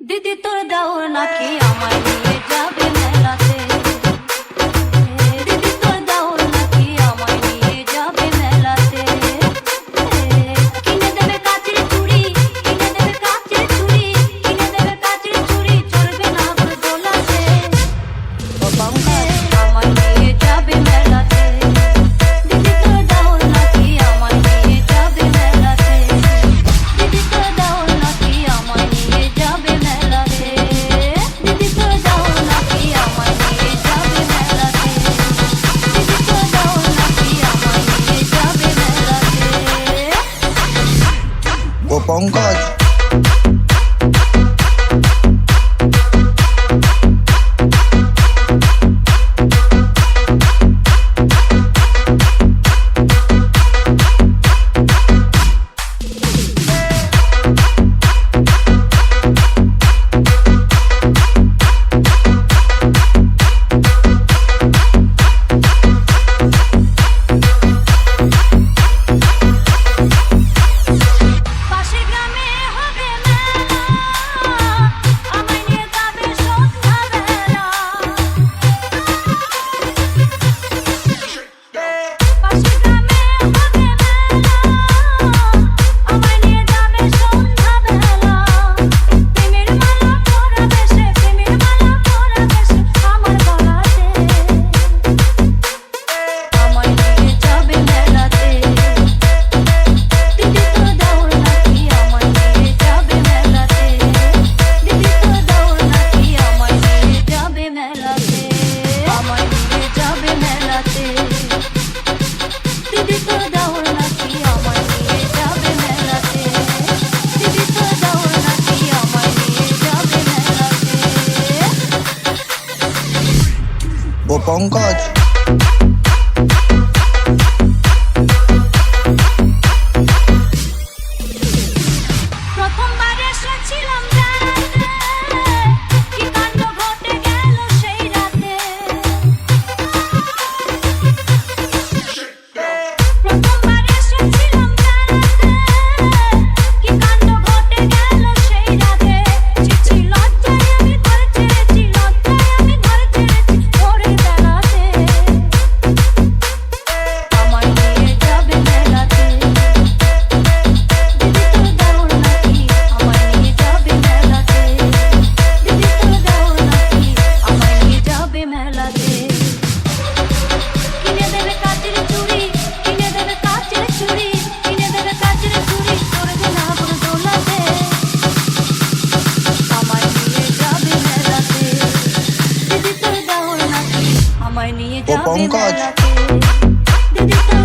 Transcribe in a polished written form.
দিদি তোর দাও নাকি আমায় নিয়ে যাবে মেলাতে, দিদি তোর দাও নাকি আমায় নিয়ে যাবে মেলাতে, কিনে দেবে কাচের চুড়ি, কিনে দেবে কাচের চুড়ি, কিনে দেবে কাচের চুড়ি, চড়বে না দোলাতে, আমায় নিয়ে যাবে মেলাতে, দিদি তোর দাও নাকি আমায় নিয়ে যাবে মেলাতে, দিদি তোর দাও নাকি আমায় নিয়ে যাবে মেলাতে, দিদি তোর দাও নাকি আমায় নিয়ে যাবে মেলাতে, দিদি তোর দাও নাকি আমায় নিয়ে যাবে মেলাতে। ও পঙ্কজ পাশের গ্রামে হবে মেলা, আমায় নিয়ে যাবে সন্ধ্যাবেলা, পাশের গ্রামে হবে মেলা, আমায় নিয়ে যাবে সন্ধ্যাবেলা, প্রেমের মালা পরাবে সে, প্রেমের মালা পরাবে সে আমার গলাতে, আমায় নিয়ে যাবে মেলাতে, দিদি তোর দাও নাকি আমায় নিয়ে যাবে মেলাতে, দিদি তোর দাও নাকি আমায় নিয়ে যাবে মেলাতে, আমায় নিয়ে যাবে মেলাতে, দিদি তোর দাও নাকি আমায় নিয়ে যাবে মেলাতে, দিদি তোর দাও নাকি আমায় নিয়ে যাবে মেলাতে। ও পঙ্কজ প্রথমবার এসেছিলাম বেড়াতে, কি কাণ্ড ঘটে গেল সেই রাতে, প্রথমবার এসেছিলাম বেড়াতে, কি কাণ্ড ঘটে গেল সেই রাতে, ছিছি লজ্জায় আমি ঘর ছেড়েছি, লজ্জায় আমি ঘর ছেড়েছি ভোরের বেলাতে, আমায় নিয়ে যাবে মেলাতে, দিদি তোর দাও নাকি আমায় নিয়ে যাবে মেলাতে, দিদি তোর দাও নাকি আমায় নিয়ে যাবে মেলাতে, কিনে দেবে কাচের চুড়ি, কিনে দেবে কাচের চুড়ি, কিনে দেবে কাচের চুড়ি, চড়বে না দোলাতে, আমায় নিয়ে যাবে মেলাতে, দিদি তোর দাও নাকি আমায় নিয়ে যাবে পঙ্কজ। মেলাতে, দিদি তোর